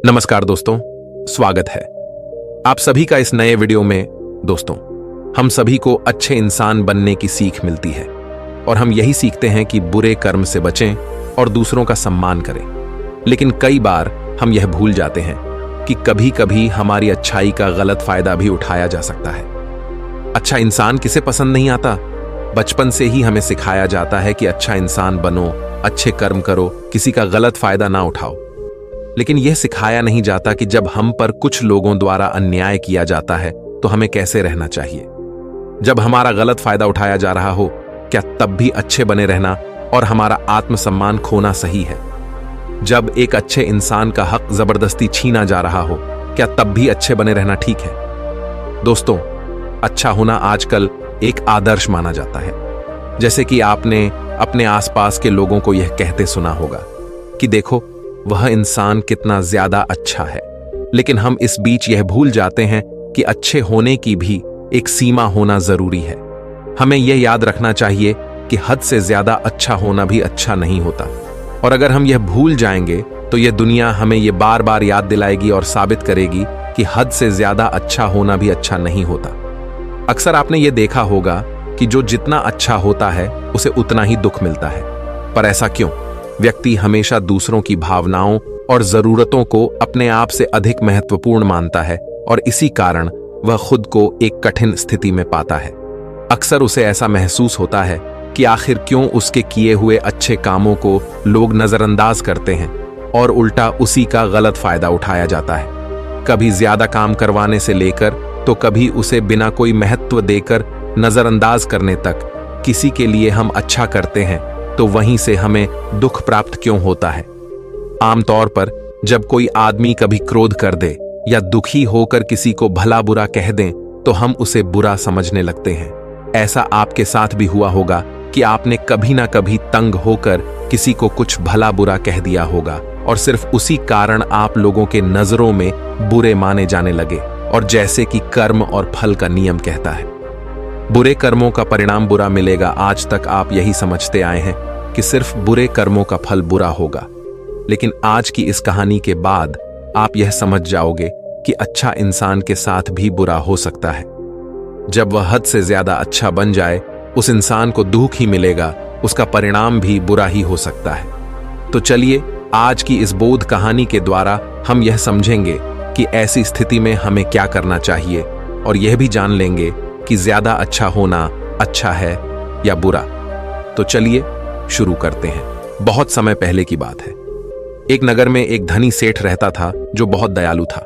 नमस्कार दोस्तों, स्वागत है आप सभी का इस नए वीडियो में। दोस्तों, हम सभी को अच्छे इंसान बनने की सीख मिलती है और हम यही सीखते हैं कि बुरे कर्म से बचें और दूसरों का सम्मान करें। लेकिन कई बार हम यह भूल जाते हैं कि कभी कभी हमारी अच्छाई का गलत फायदा भी उठाया जा सकता है। अच्छा इंसान किसे पसंद नहीं आता? बचपन से ही हमें सिखाया जाता है कि अच्छा इंसान बनो, अच्छे कर्म करो, किसी का गलत फायदा ना उठाओ। लेकिन यह सिखाया नहीं जाता कि जब हम पर कुछ लोगों द्वारा अन्याय किया जाता है तो हमें कैसे रहना चाहिए। जब हमारा गलत फायदा उठाया जा रहा हो, क्या तब भी अच्छे बने रहना और हमारा आत्मसम्मान खोना सही है? जब एक अच्छे इंसान का हक जबरदस्ती छीना जा रहा हो, क्या तब भी अच्छे बने रहना ठीक है? दोस्तों, अच्छा होना आजकल एक आदर्श माना जाता है। जैसे कि आपने अपने आसपास के लोगों को यह कहते सुना होगा कि देखो, वह इंसान कितना ज्यादा अच्छा है। लेकिन हम इस बीच यह भूल जाते हैं कि अच्छे होने की भी एक सीमा होना जरूरी है। हमें यह याद रखना चाहिए कि हद से ज्यादा अच्छा होना भी अच्छा नहीं होता। और अगर हम यह भूल जाएंगे तो यह दुनिया हमें यह बार बार याद दिलाएगी और साबित करेगी कि हद से ज्यादा अच्छा होना भी अच्छा नहीं होता। अक्सर आपने यह देखा होगा कि जो जितना अच्छा होता है उसे उतना ही दुख मिलता है। पर ऐसा क्यों? व्यक्ति हमेशा दूसरों की भावनाओं और जरूरतों को अपने आप से अधिक महत्वपूर्ण मानता है और इसी कारण वह खुद को एक कठिन स्थिति में पाता है। अक्सर उसे ऐसा महसूस होता है कि आखिर क्यों उसके किए हुए अच्छे कामों को लोग नजरअंदाज करते हैं और उल्टा उसी का गलत फायदा उठाया जाता है। कभी ज्यादा काम करवाने से लेकर तो कभी उसे बिना कोई महत्व देकर नजरअंदाज करने तक। किसी के लिए हम अच्छा करते हैं तो वहीं से हमें दुख प्राप्त क्यों होता है? आमतौर पर जब कोई आदमी कभी क्रोध कर दे या दुखी होकर किसी को भला बुरा कह दें तो हम उसे बुरा समझने लगते हैं। ऐसा आपके साथ भी हुआ होगा कि आपने कभी ना कभी तंग होकर किसी को कुछ भला बुरा कह दिया होगा और सिर्फ उसी कारण आप लोगों के नजरों में बुरे माने जाने लगे। और जैसे कि कर्म और फल का नियम कहता है, बुरे कर्मों का परिणाम बुरा मिलेगा। आज तक आप यही समझते आए हैं कि सिर्फ बुरे कर्मों का फल बुरा होगा। लेकिन आज की इस कहानी के बाद आप यह समझ जाओगे कि अच्छा इंसान के साथ भी बुरा हो सकता है। जब वह हद से ज्यादा अच्छा बन जाए, उस इंसान को दुख ही मिलेगा, उसका परिणाम भी बुरा ही हो सकता है। तो चलिए, आज की इस बोध कहानी के द्वारा हम यह समझेंगे कि ऐसी स्थिति में हमें क्या करना चाहिए और यह भी जान लेंगे कि ज्यादा अच्छा होना अच्छा है या बुरा। तो चलिए शुरू करते हैं। बहुत समय पहले की बात है। एक नगर में एक धनी सेठ रहता था जो बहुत दयालु था।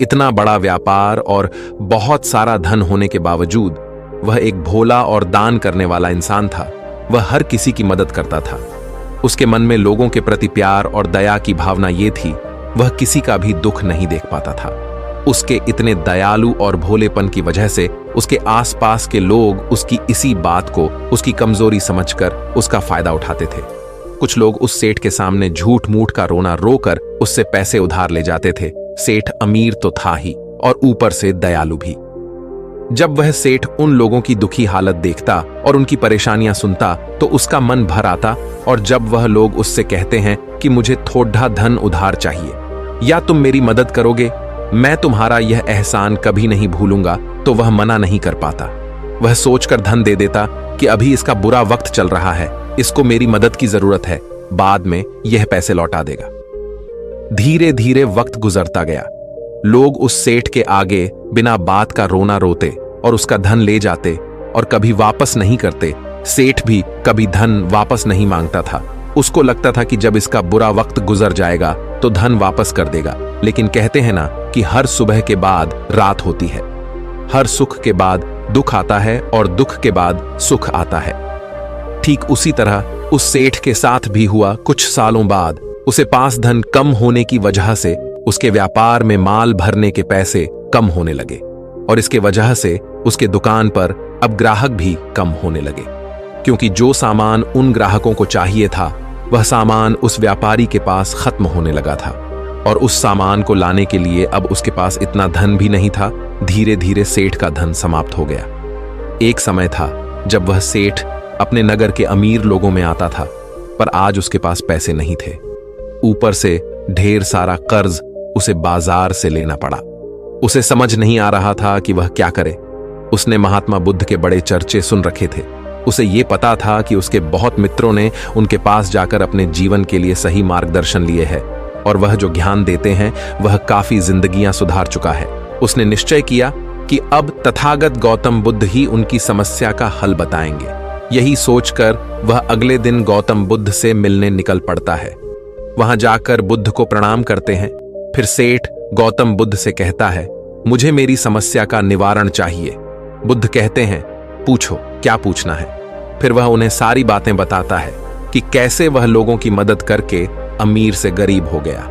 इतना बड़ा व्यापार और बहुत सारा धन होने के बावजूद वह एक भोला और दान करने वाला इंसान था। वह हर किसी की मदद करता था। उसके मन में लोगों के प्रति प्यार और दया की भावना ये थी, वह किसी का भी दुख नहीं देख पाता था। उसके इतने दयालु और भोलेपन की वजह से उसके आसपास के लोग उसकी इसी बात को उसकी कमजोरी समझकर उसका फायदा उठाते थे। कुछ लोग उस सेठ के सामने झूठ मूठ का रोना रोकर उससे पैसे उधार ले जाते थे। सेठ अमीर तो था ही और ऊपर से दयालु भी। जब वह सेठ उन लोगों की दुखी हालत देखता और उनकी परेशानियां सुनता तो उसका मन भर आता। और जब वह लोग उससे कहते हैं कि मुझे थोड़ा धन उधार चाहिए या तुम मेरी मदद करोगे, मैं तुम्हारा यह एहसान कभी नहीं भूलूंगा, तो वह मना नहीं कर पाता। वह सोचकर धन दे देता कि अभी इसका बुरा वक्त चल रहा है, इसको मेरी मदद की जरूरत है, बाद में यह पैसे लौटा देगा। धीरे धीरे वक्त गुजरता गया। लोग उस सेठ के आगे बिना बात का रोना रोते और उसका धन ले जाते और कभी वापस नहीं करते। सेठ भी कभी धन वापस नहीं मांगता था। उसको लगता था कि जब इसका बुरा वक्त गुजर जाएगा तो धन वापस कर देगा। लेकिन कहते हैं ना कि हर सुबह के बाद रात होती है, हर सुख के बाद दुख आता है और दुख के बाद सुख आता है। ठीक उसी तरह उस सेठ के साथ भी हुआ। कुछ सालों बाद उसे पास धन कम होने की वजह से उसके व्यापार में माल भरने के पैसे कम होने लगे और इसके वजह से उसके दुकान पर अब ग्राहक भी कम होने लगे, क्योंकि जो सामान उन ग्राहकों को चाहिए था वह सामान उस व्यापारी के पास खत्म होने लगा था और उस सामान को लाने के लिए अब उसके पास इतना धन भी नहीं था। धीरे धीरे सेठ का धन समाप्त हो गया। एक समय था जब वह सेठ अपने नगर के अमीर लोगों में आता था, पर आज उसके पास पैसे नहीं थे। ऊपर से ढेर सारा कर्ज उसे बाजार से लेना पड़ा। उसे समझ नहीं आ रहा था कि वह क्या करे। उसने महात्मा बुद्ध के बड़े चर्चे सुन रखे थे। उसे ये पता था कि उसके बहुत मित्रों ने उनके पास जाकर अपने जीवन के लिए सही मार्गदर्शन लिए है और वह जो ज्ञान देते हैं वह काफी जिंदगियां सुधार चुका है। उसने निश्चय किया कि अब तथागत गौतम बुद्ध ही उनकी समस्या का हल बताएंगे। यही सोचकर वह अगले दिन गौतम बुद्ध से मिलने निकल पड़ता है। वहां जाकर बुद्ध को प्रणाम करते हैं। फिर सेठ गौतम बुद्ध से कहता है, मुझे मेरी समस्या का निवारण चाहिए। बुद्ध कहते हैं, पूछो, क्या पूछना है। फिर वह उन्हें सारी बातें बताता है कि कैसे वह लोगों की मदद करके अमीर से गरीब हो गया,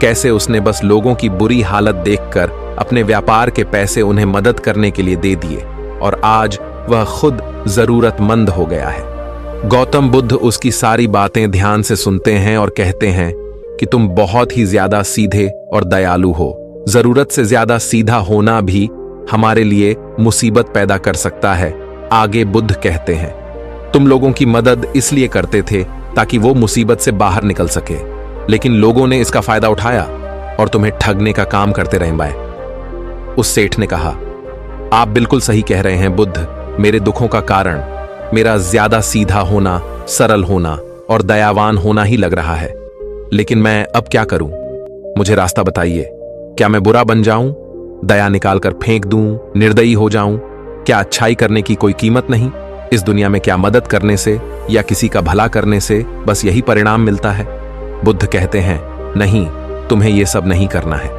कैसे उसने बस लोगों की बुरी हालत देखकर अपने व्यापार के पैसे उन्हें मदद करने के लिए दे दिए और आज वह खुद जरूरतमंद हो गया है। गौतम बुद्ध उसकी सारी बातें ध्यान से सुनते हैं और कहते हैं कि तुम बहुत ही ज्यादा सीधे और दयालु हो। जरूरत से ज्यादा सीधा होना भी हमारे लिए मुसीबत पैदा कर सकता है। आगे बुद्ध कहते हैं, तुम लोगों की मदद इसलिए करते थे ताकि वो मुसीबत से बाहर निकल सके, लेकिन लोगों ने इसका फायदा उठाया और तुम्हें ठगने का काम करते रहे बाय। उस सेठ ने कहा, आप बिल्कुल सही कह रहे हैं बुद्ध। मेरे दुखों का कारण मेरा ज्यादा सीधा होना, सरल होना और दयावान होना ही लग रहा है, लेकिन मैं अब क्या करूं? मुझे रास्ता बताइए। क्या मैं बुरा बन जाऊं, दया निकालकर फेंक दूं, निर्दयी हो जाऊं? क्या अच्छाई करने की कोई कीमत नहीं? इस दुनिया में क्या मदद करने से या किसी का भला करने से बस यही परिणाम मिलता है? बुद्ध कहते हैं, नहीं, तुम्हें यह सब नहीं करना है।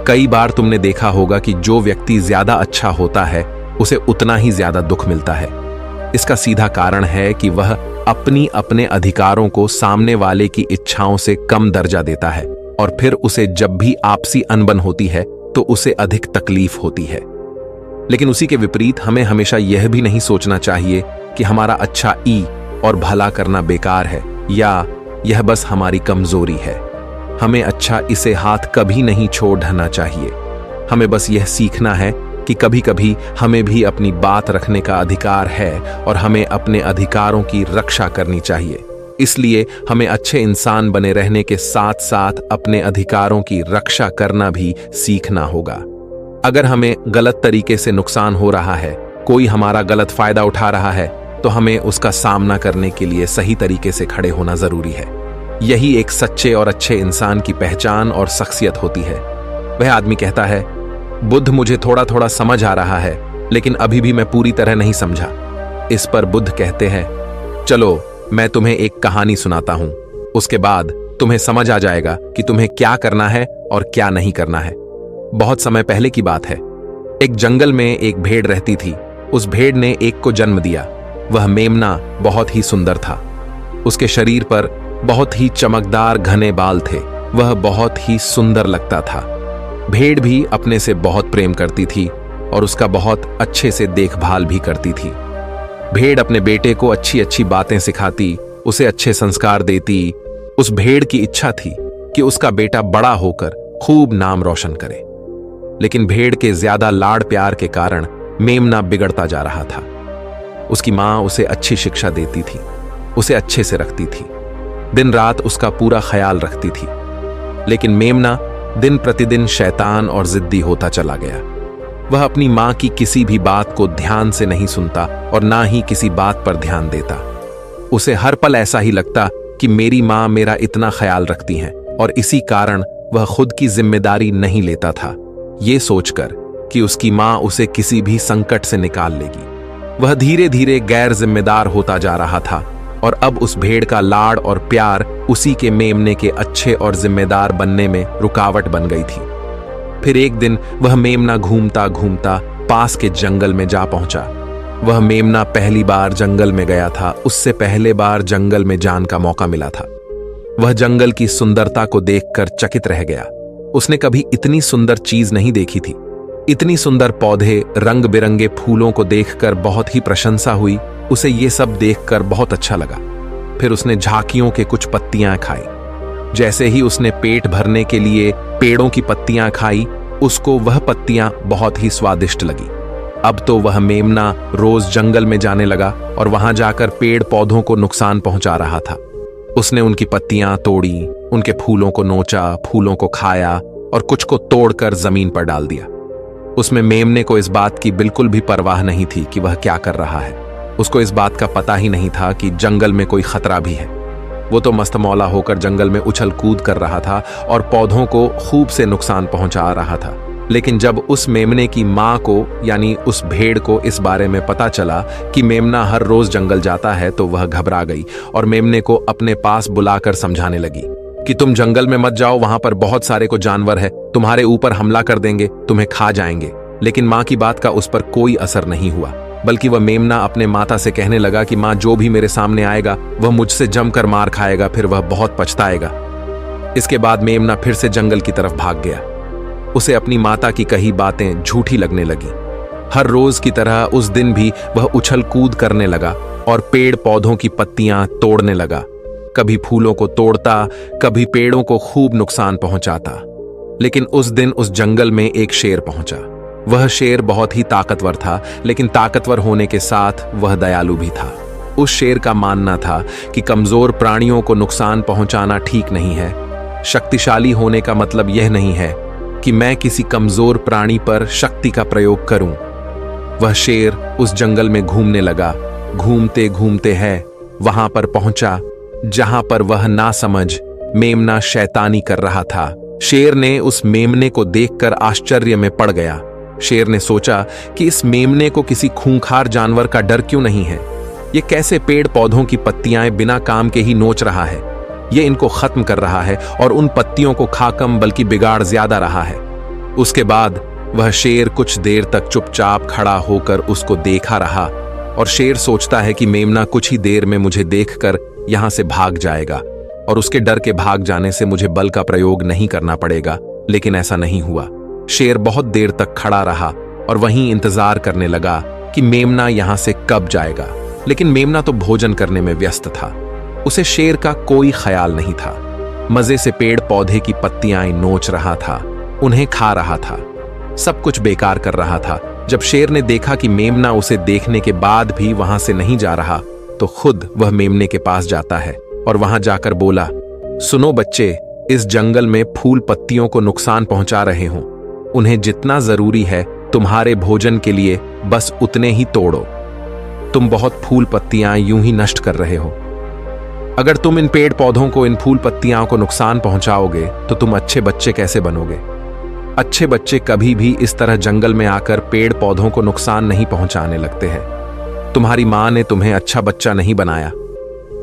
कई बार तुमने देखा होगा कि जो व्यक्ति ज्यादा अच्छा होता है उसे उतना ही ज्यादा दुख मिलता है। इसका सीधा कारण है कि वह अपने अधिकारों को सामने वाले की इच्छाओं से कम दर्जा देता है और फिर उसे जब भी आपसी अनबन होती है तो उसे अधिक तकलीफ होती है। लेकिन उसी के विपरीत हमें हमेशा यह भी नहीं सोचना चाहिए कि हमारा अच्छा ई और भला करना बेकार है या यह बस हमारी कमजोरी है। हमें अच्छा इसे हाथ कभी नहीं छोड़ ढना चाहिए। हमें बस यह सीखना है कि कभी कभी हमें भी अपनी बात रखने का अधिकार है और हमें अपने अधिकारों की रक्षा करनी चाहिए। इसलिए हमें अच्छे इंसान बने रहने के साथ साथ अपने अधिकारों की रक्षा करना भी सीखना होगा। अगर हमें गलत तरीके से नुकसान हो रहा है, कोई हमारा गलत फायदा उठा रहा है, तो हमें उसका सामना करने के लिए सही तरीके से खड़े होना जरूरी है। यही एक सच्चे और अच्छे इंसान की पहचान और शख्सियत होती है। वह आदमी कहता है, बुद्ध, मुझे थोड़ा थोड़ा समझ आ रहा है, लेकिन अभी भी मैं पूरी तरह नहीं समझा। इस पर बुद्ध कहते हैं, चलो मैं तुम्हें एक कहानी सुनाता हूं, उसके बाद तुम्हें समझ आ जाएगा कि तुम्हें क्या करना है और क्या नहीं करना है। बहुत समय पहले की बात है। एक जंगल में एक भेड़ रहती थी। उस भेड़ ने एक को जन्म दिया। वह मेमना बहुत ही सुंदर था। उसके शरीर पर बहुत ही चमकदार घने बाल थे। वह बहुत ही सुंदर लगता था। भेड़ भी अपने से बहुत प्रेम करती थी और उसका बहुत अच्छे से देखभाल भी करती थी। भेड़ अपने बेटे को अच्छी अच्छी बातें सिखाती, उसे अच्छे संस्कार देती। उस भेड़ की इच्छा थी कि उसका बेटा बड़ा होकर खूब नाम रोशन करे। लेकिन भेड़ के ज्यादा लाड़ प्यार के कारण मेमना बिगड़ता जा रहा था। उसकी मां उसे अच्छी शिक्षा देती थी, उसे अच्छे से रखती थी, दिन रात उसका पूरा ख्याल रखती थी। लेकिन मेमना दिन प्रतिदिन शैतान और जिद्दी होता चला गया। वह अपनी मां की किसी भी बात को ध्यान से नहीं सुनता और ना ही किसी बात पर ध्यान देता। उसे हर पल ऐसा ही लगता कि मेरी मां मेरा इतना ख्याल रखती हैं और इसी कारण वह खुद की जिम्मेदारी नहीं लेता था, ये सोचकर कि उसकी मां उसे किसी भी संकट से निकाल लेगी। वह धीरे धीरे गैर जिम्मेदार होता जा रहा था और अब उस भेड़ का लाड़ और प्यार उसी के मेमने के अच्छे और जिम्मेदार बनने में रुकावट बन गई थी। फिर एक दिन वह मेमना घूमता घूमता पास के जंगल में जा पहुंचा। वह मेमना पहली बार जंगल में गया था। उससे पहले बार जंगल में जाने का मौका मिला था। वह जंगल की सुंदरता को देखकर चकित रह गया। उसने कभी इतनी सुंदर चीज नहीं देखी थी। इतनी सुंदर पौधे, रंग बिरंगे फूलों को देखकर बहुत ही प्रशंसा हुई। उसे ये सब देखकर बहुत अच्छा लगा। फिर उसने झांकियों के कुछ पत्तियां खाई। जैसे ही उसने पेट भरने के लिए पेड़ों की पत्तियां खाई, उसको वह पत्तियां बहुत ही स्वादिष्ट लगी। अब तो वह मेमना रोज जंगल में जाने लगा और वहां जाकर पेड़ पौधों को नुकसान पहुंचा रहा था। उसने उनकी पत्तियां तोड़ी, उनके फूलों को नोचा, फूलों को खाया और कुछ को तोड़कर जमीन पर डाल दिया। उसमें मेमने को इस बात की बिल्कुल भी परवाह नहीं थी कि वह क्या कर रहा है। उसको इस बात का पता ही नहीं था कि जंगल में कोई खतरा भी है। वो तो मस्तमौला होकर जंगल में उछल कूद कर रहा था और पौधों को खूब से नुकसान पहुंचा रहा था। लेकिन जब उस मेमने की माँ को यानी उस भेड़ को इस बारे में पता चला कि मेमना हर रोज जंगल जाता है तो वह घबरा गई और मेमने को अपने पास बुलाकर समझाने लगी कि तुम जंगल में मत जाओ, वहां पर बहुत सारे को जानवर है, तुम्हारे ऊपर हमला कर देंगे, तुम्हें खा जाएंगे। लेकिन माँ की बात का उस पर कोई असर नहीं हुआ, बल्कि वह मेमना अपने माता से कहने लगा कि माँ, जो भी मेरे सामने आएगा वह मुझसे जमकर मार खाएगा, फिर वह बहुत पछताएगा। इसके बाद मेमना फिर से जंगल की तरफ भाग गया। उसे अपनी माता की कही बातें झूठी लगने लगी। हर रोज की तरह उस दिन भी वह उछल कूद करने लगा और पेड़ पौधों की पत्तियां तोड़ने लगा। कभी फूलों को तोड़ता, कभी पेड़ों को खूब नुकसान पहुंचाता। लेकिन उस दिन उस जंगल में एक शेर पहुंचा। वह शेर बहुत ही ताकतवर था, लेकिन ताकतवर होने के साथ वह दयालु भी था। उस शेर का मानना था कि कमजोर प्राणियों को नुकसान पहुंचाना ठीक नहीं है। शक्तिशाली होने का मतलब यह नहीं है कि मैं किसी कमजोर प्राणी पर शक्ति का प्रयोग करूं। वह शेर उस जंगल में घूमने लगा। घूमते घूमते है वहां पर पहुंचा जहां पर वह नासमझ मेमना शैतानी कर रहा था। शेर ने उस मेमने को देखकर आश्चर्य में पड़ गया। शेर ने सोचा कि इस मेमने को किसी खूंखार जानवर का डर क्यों नहीं है। ये कैसे पेड़ पौधों की पत्तियां बिना काम के ही नोच रहा है। ये इनको खत्म कर रहा है और उन पत्तियों को खा कम बल्कि बिगाड़ ज्यादा रहा है। उसके बाद वह शेर कुछ देर तक चुपचाप खड़ा होकर उसको देखा रहा और शेर सोचता है कि मेमना कुछ ही देर में मुझे देखकर यहां से भाग जाएगा और उसके डर के भाग जाने से मुझे बल का प्रयोग नहीं करना पड़ेगा। लेकिन ऐसा नहीं हुआ। शेर बहुत देर तक खड़ा रहा और वहीं इंतजार करने लगा कि मेमना यहां से कब जाएगा। लेकिन मेमना तो भोजन करने में व्यस्त था। उसे शेर का कोई ख्याल नहीं था। मजे से पेड़ पौधे की पत्तियां नोच रहा था, उन्हें खा रहा था, सब कुछ बेकार कर रहा था। जब शेर ने देखा कि मेमना उसे देखने के बाद भी वहां से नहीं जा रहा, तो खुद वह मेमने के पास जाता है और वहां जाकर बोला, सुनो बच्चे, इस जंगल में फूल पत्तियों को नुकसान पहुंचा रहे हो। उन्हें जितना जरूरी है तुम्हारे भोजन के लिए बस उतने ही तोड़ो। तुम बहुत फूल पत्तियां यूं ही नष्ट कर रहे हो। अगर तुम इन पेड़ पौधों को, इन फूल पत्तियां को नुकसान पहुंचाओगे तो तुम अच्छे बच्चे कैसे बनोगे। अच्छे बच्चे कभी भी इस तरह जंगल में आकर पेड़ पौधों को नुकसान नहीं पहुंचाने लगते हैं। तुम्हारी मां ने तुम्हें अच्छा बच्चा नहीं बनाया।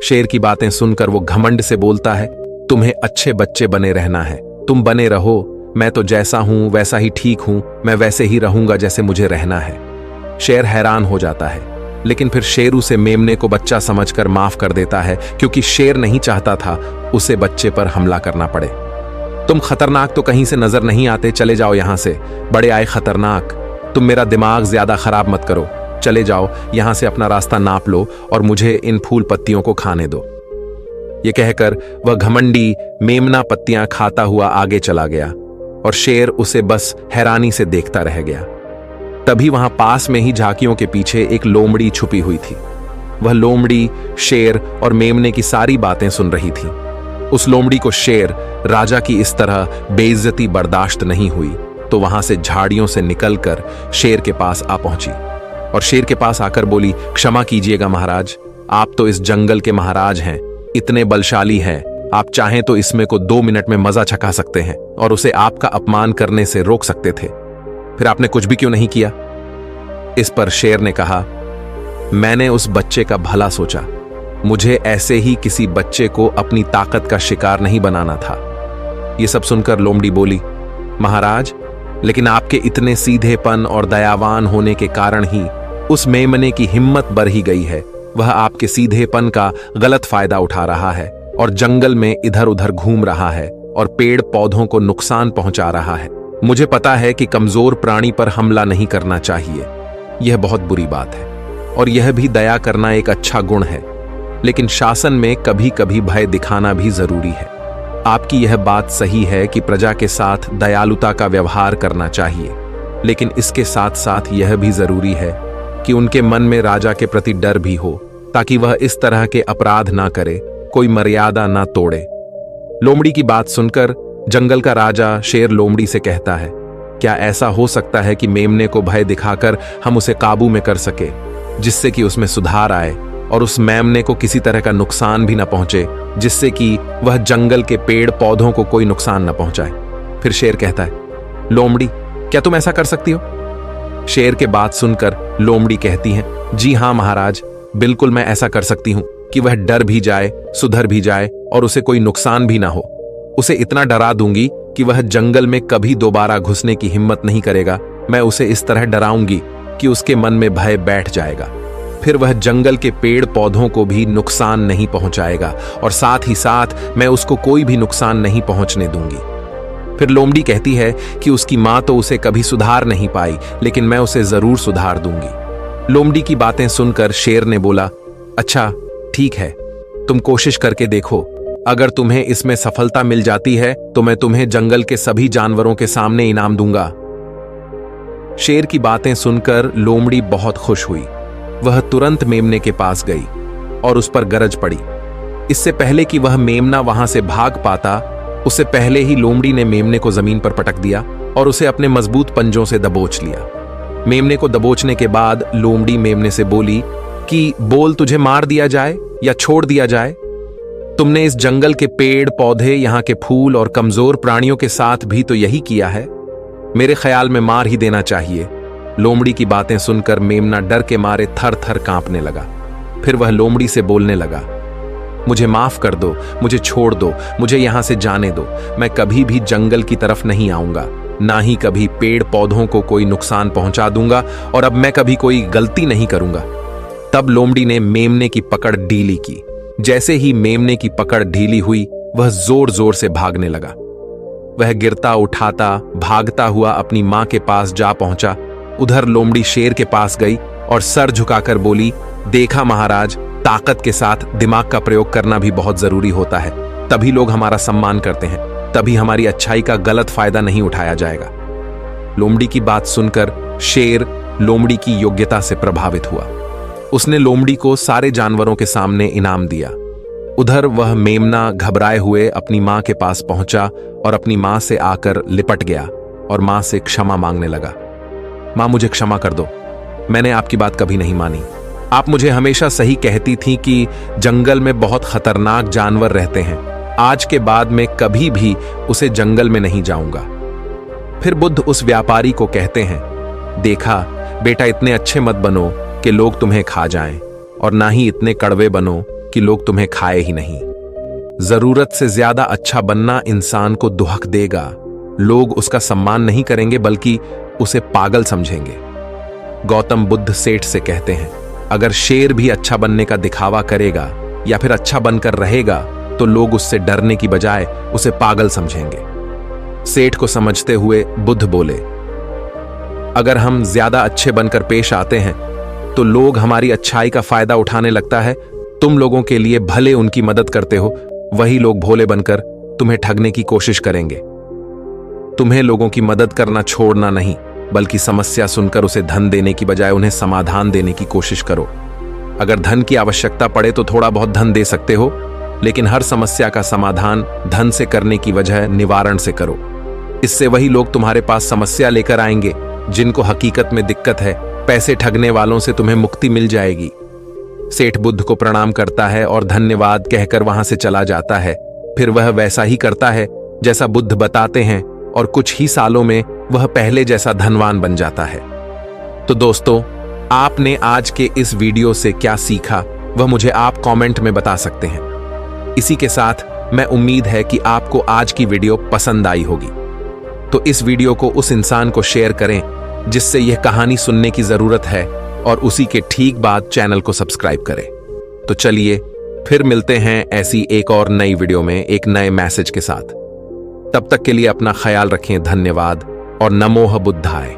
शेर की बातें सुनकर वो घमंड से बोलता है, तुम्हें अच्छे बच्चे बने रहना है, तुम बने रहो। मैं तो जैसा हूं वैसा ही ठीक हूं, मैं वैसे ही रहूंगा जैसे मुझे रहना है। शेर हैरान हो जाता है, लेकिन फिर शेर उसे मेमने को बच्चा समझकर माफ कर देता है, क्योंकि शेर नहीं चाहता था उसे बच्चे पर हमला करना पड़े। तुम खतरनाक तो कहीं से नजर नहीं आते, चले जाओ यहां से, बड़े आए खतरनाक। तुम मेरा दिमाग ज्यादा खराब मत करो, चले जाओ यहां से, अपना रास्ता नाप लो और मुझे इन फूल पत्तियों को खाने दो। ये कहकर वह घमंडी मेमना पत्तियां खाता हुआ आगे चला गया और शेर उसे बस हैरानी से देखता रह गया। तभी वहां पास में ही झांकियों के पीछे एक लोमड़ी छुपी हुई थी। वह लोमड़ी शेर और मेमने की सारी बातें सुन रही थी। उस लोमड़ी को शेर राजा की इस तरह बेइज्जती बर्दाश्त नहीं हुई, तो वहां से झाड़ियों से निकलकर शेर के पास आ पहुंची और शेर के पास आकर बोली, क्षमा कीजिएगा महाराज, आप तो इस जंगल के महाराज हैं, इतने बलशाली हैं, आप चाहें तो इसमें को 2 मिनट में मजा चखा सकते हैं और उसे आपका अपमान करने से रोक सकते थे, फिर आपने कुछ भी क्यों नहीं किया। इस पर शेर ने कहा, मैंने उस बच्चे का भला सोचा, मुझे ऐसे ही किसी बच्चे को अपनी ताकत का शिकार नहीं बनाना था। यह सब सुनकर लोमड़ी बोली, महाराज, लेकिन आपके इतने सीधेपन और दयावान होने के कारण ही उस मेमने की हिम्मत बढ़ ही गई है। वह आपके सीधेपन का गलत फायदा उठा रहा है और जंगल में इधर उधर घूम रहा है और पेड़ पौधों को नुकसान पहुंचा रहा है। मुझे पता है कि कमजोर प्राणी पर हमला नहीं करना चाहिए, यह बहुत बुरी बात है और यह भी दया करना एक अच्छा गुण है, लेकिन शासन में कभी कभी भय दिखाना भी जरूरी है। आपकी यह बात सही है कि प्रजा के साथ दयालुता का व्यवहार करना चाहिए, लेकिन इसके साथ साथ यह भी जरूरी है कि उनके मन में राजा के प्रति डर भी हो, ताकि वह इस तरह के अपराध ना करे, कोई मर्यादा ना तोड़े। लोमड़ी की बात सुनकर जंगल का राजा शेर लोमड़ी से कहता है, क्या ऐसा हो सकता है कि मेमने को भय दिखाकर हम उसे काबू में कर सके, जिससे कि उसमें सुधार आए और उस मेमने को किसी तरह का नुकसान भी न पहुंचे, जिससे कि वह जंगल के पेड़ पौधों को कोई नुकसान न पहुंचाए। फिर शेर कहता है, लोमड़ी, क्या तुम ऐसा कर सकती हो? शेर के बात सुनकर लोमड़ी कहती है, जी हां महाराज, बिल्कुल मैं ऐसा कर सकती हूं कि वह डर भी जाए, सुधर भी जाए और उसे कोई नुकसान भी ना हो। उसे इतना डरा दूंगी कि वह जंगल में कभी दोबारा घुसने की हिम्मत नहीं करेगा। मैं उसे इस तरह डराऊंगी कि उसके मन में भय बैठ जाएगा। फिर वह जंगल के पेड़ पौधों को भी नुकसान नहीं पहुंचाएगा और साथ ही साथ मैं उसको कोई भी नुकसान नहीं पहुंचने दूंगी। फिर लोमड़ी कहती है कि उसकी मां तो उसे कभी सुधार नहीं पाई, लेकिन मैं उसे जरूर सुधार दूंगी। लोमड़ी की बातें सुनकर शेर ने बोला, अच्छा ठीक है, तुम कोशिश करके देखो। अगर तुम्हें इसमें सफलता मिल जाती है तो मैं तुम्हें जंगल के सभी जानवरों के सामने इनाम दूंगा। शेर की बातें सुनकर लोमड़ी बहुत खुश हुई। वह तुरंत मेमने के पास गई और उस पर गरज पड़ी। इससे पहले कि वह मेमना वहां से भाग पाता, उससे पहले ही लोमड़ी ने मेमने को जमीन पर पटक दिया और उसे अपने मजबूत पंजों से दबोच लिया। मेमने को दबोचने के बाद लोमड़ी मेमने से बोली कि बोल, तुझे मार दिया जाए या छोड़ दिया जाए? तुमने इस जंगल के पेड़ पौधे, यहाँ के फूल और कमजोर प्राणियों के साथ भी तो यही किया है। मेरे ख्याल में मार ही देना चाहिए। लोमड़ी की बातें सुनकर मेमना डर के मारे थर थर कांपने लगा। फिर वह लोमड़ी से बोलने लगा, मुझे माफ कर दो, मुझे छोड़ दो, मुझे यहां से जाने दो। मैं कभी भी जंगल की तरफ नहीं आऊंगा, ना ही कभी पेड़ पौधों को कोई नुकसान पहुंचा दूंगा, और अब मैं कभी कोई गलती नहीं करूंगा। तब लोमड़ी ने मेमने की पकड़ ढीली की। जैसे ही मेमने की पकड़ ढीली हुई, वह जोर जोर से भागने लगा। वह गिरता उठाता भागता हुआ अपनी मां के पास जा पहुंचा। उधर लोमड़ी शेर के पास गई और सर झुकाकर बोली, देखा महाराज, ताकत के साथ दिमाग का प्रयोग करना भी बहुत जरूरी होता है, तभी लोग हमारा सम्मान करते हैं, तभी हमारी अच्छाई का गलत फायदा नहीं उठाया जाएगा। लोमड़ी की बात सुनकर शेर लोमड़ी की योग्यता से प्रभावित हुआ। उसने लोमड़ी को सारे जानवरों के सामने इनाम दिया। उधर वह मेमना घबराए हुए अपनी मां के पास पहुंचा और अपनी मां से आकर लिपट गया और मां से क्षमा मांगने लगा। मां, मुझे क्षमा कर दो, मैंने आपकी बात कभी नहीं मानी। आप मुझे हमेशा सही कहती थी कि जंगल में बहुत खतरनाक जानवर रहते हैं। आज के बाद मैं कभी भी उसे जंगल में नहीं जाऊंगा। फिर बुद्ध उस व्यापारी को कहते हैं, देखा बेटा, इतने अच्छे मत बनो कि लोग तुम्हें खा जाएं, और ना ही इतने कड़वे बनो कि लोग तुम्हें खाए ही नहीं। जरूरत से ज्यादा अच्छा बनना इंसान को दुहक देगा। लोग उसका सम्मान नहीं करेंगे बल्कि उसे पागल समझेंगे। गौतम बुद्ध सेठ से कहते हैं, अगर शेर भी अच्छा बनने का दिखावा करेगा या फिर अच्छा बनकर रहेगा तो लोग उससे डरने की बजाय उसे पागल समझेंगे। सेठ को समझते हुए बुद्ध बोले, अगर हम ज्यादा अच्छे बनकर पेश आते हैं तो लोग हमारी अच्छाई का फायदा उठाने लगता है। तुम लोगों के लिए भले उनकी मदद करते हो, वही लोग भोले बनकर तुम्हें ठगने की कोशिश करेंगे। तुम्हें लोगों की मदद करना छोड़ना नहीं, बल्कि समस्या सुनकर उसे धन देने की बजाय उन्हें समाधान देने की कोशिश करो। अगर धन की आवश्यकता पड़े तो थोड़ा बहुत धन दे सकते हो, लेकिन हर समस्या का समाधान धन से करने की वजह निवारण से करो। इससे वही लोग तुम्हारे पास समस्या लेकर आएंगे जिनको हकीकत में दिक्कत है। पैसे ठगने वालों से तुम्हें मुक्ति मिल जाएगी। सेठ बुद्ध को प्रणाम करता है और धन्यवाद कहकर वहां से चला जाता है। फिर वह वैसा ही करता है जैसा बुद्ध बताते हैं, और कुछ ही सालों में वह पहले जैसा धनवान बन जाता है। तो दोस्तों, आपने आज के इस वीडियो से क्या सीखा वह मुझे आप कमेंट में बता सकते हैं। इसी के साथ मैं उम्मीद है कि आपको आज की वीडियो पसंद आई होगी। तो इस वीडियो को उस इंसान को शेयर करें जिससे यह कहानी सुनने की जरूरत है, और उसी के ठीक बाद चैनल को सब्सक्राइब करें। तो चलिए फिर मिलते हैं ऐसी एक और नई वीडियो में एक नए मैसेज के साथ। तब तक के लिए अपना ख्याल रखें। धन्यवाद और नमोह बुद्धाय।